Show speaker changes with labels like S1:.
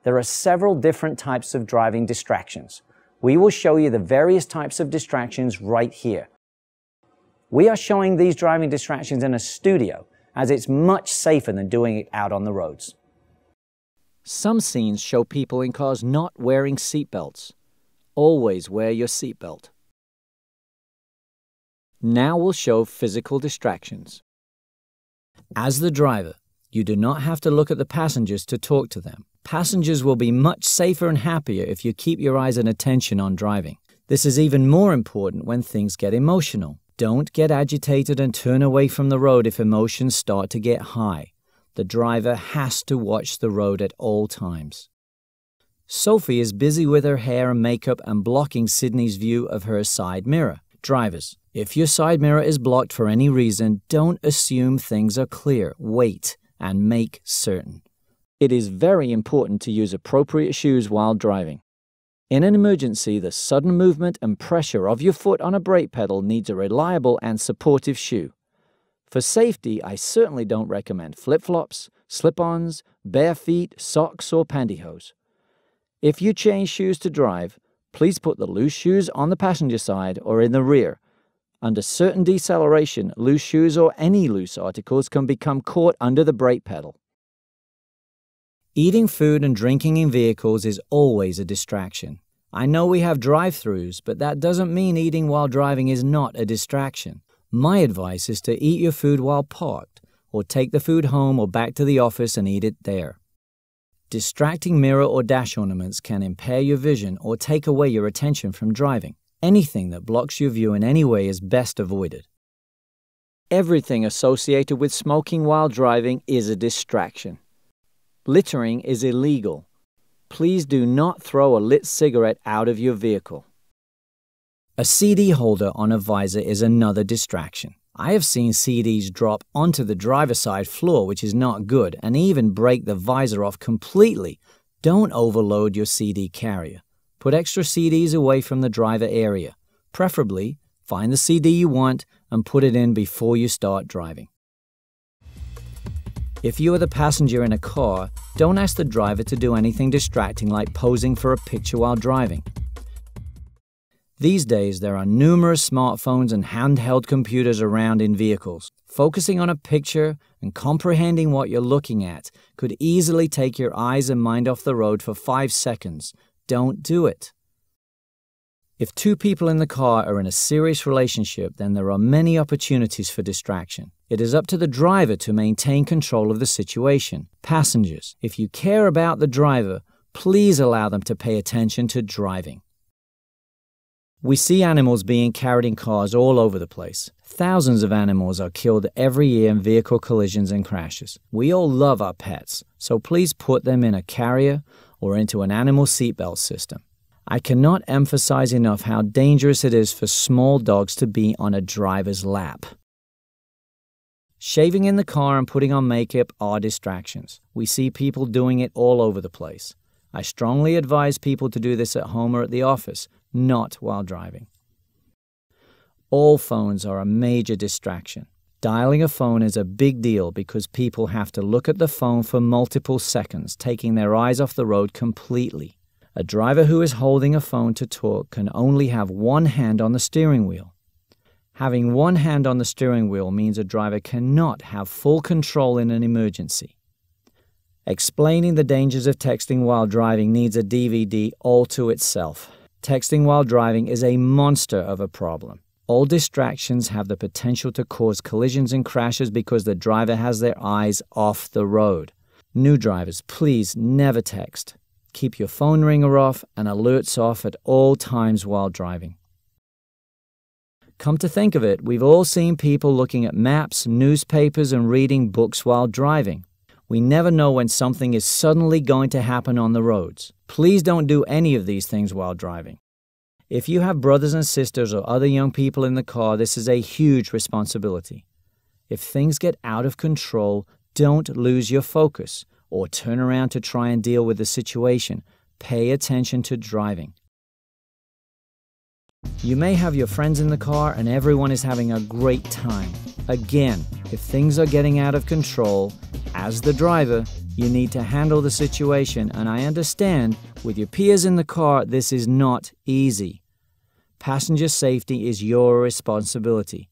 S1: There are several different types of driving distractions. We will show you the various types of distractions right here. We are showing these driving distractions in a studio, as it's much safer than doing it out on the roads.
S2: Some scenes show people in cars not wearing seatbelts. Always wear your seatbelt. Now we'll show physical distractions. As the driver, you do not have to look at the passengers to talk to them. Passengers will be much safer and happier if you keep your eyes and attention on driving. This is even more important when things get emotional. Don't get agitated and turn away from the road if emotions start to get high. The driver has to watch the road at all times. Sophie is busy with her hair and makeup and blocking Sydney's view of her side mirror. Drivers, if your side mirror is blocked for any reason, don't assume things are clear. Wait and make certain. It is very important to use appropriate shoes while driving. In an emergency, the sudden movement and pressure of your foot on a brake pedal needs a reliable and supportive shoe. For safety, I certainly don't recommend flip-flops, slip-ons, bare feet, socks, or pantyhose. If you change shoes to drive, please put the loose shoes on the passenger side or in the rear. Under certain deceleration, loose shoes or any loose articles can become caught under the brake pedal. Eating food and drinking in vehicles is always a distraction. I know we have drive-thrus, but that doesn't mean eating while driving is not a distraction. My advice is to eat your food while parked, or take the food home or back to the office and eat it there. Distracting mirror or dash ornaments can impair your vision or take away your attention from driving. Anything that blocks your view in any way is best avoided. Everything associated with smoking while driving is a distraction. Littering is illegal. Please do not throw a lit cigarette out of your vehicle. A CD holder on a visor is another distraction. I have seen CDs drop onto the driver's side floor, which is not good, and even break the visor off completely. Don't overload your CD carrier. Put extra CDs away from the driver area. Preferably, find the CD you want and put it in before you start driving. If you are the passenger in a car, don't ask the driver to do anything distracting like posing for a picture while driving. These days, there are numerous smartphones and handheld computers around in vehicles. Focusing on a picture and comprehending what you're looking at could easily take your eyes and mind off the road for 5 seconds. Don't do it. If two people in the car are in a serious relationship, then there are many opportunities for distraction. It is up to the driver to maintain control of the situation. Passengers, if you care about the driver, please allow them to pay attention to driving. We see animals being carried in cars all over the place. Thousands of animals are killed every year in vehicle collisions and crashes. We all love our pets, so please put them in a carrier or into an animal seatbelt system. I cannot emphasize enough how dangerous it is for small dogs to be on a driver's lap. Shaving in the car and putting on makeup are distractions. We see people doing it all over the place. I strongly advise people to do this at home or at the office, not while driving. All phones are a major distraction. Dialing a phone is a big deal because people have to look at the phone for multiple seconds, taking their eyes off the road completely. A driver who is holding a phone to talk can only have one hand on the steering wheel. Having one hand on the steering wheel means a driver cannot have full control in an emergency. Explaining the dangers of texting while driving needs a DVD all to itself. Texting while driving is a monster of a problem. All distractions have the potential to cause collisions and crashes because the driver has their eyes off the road. New drivers, please never text. Keep your phone ringer off and alerts off at all times while driving. Come to think of it, we've all seen people looking at maps, newspapers, and reading books while driving. We never know when something is suddenly going to happen on the roads. Please don't do any of these things while driving. If you have brothers and sisters or other young people in the car, this is a huge responsibility. If things get out of control, don't lose your focus or turn around to try and deal with the situation. Pay attention to driving. You may have your friends in the car and everyone is having a great time. Again, if things are getting out of control, as the driver, You need to handle the situation, and I understand with your peers in the car, this is not easy. Passenger safety is your responsibility.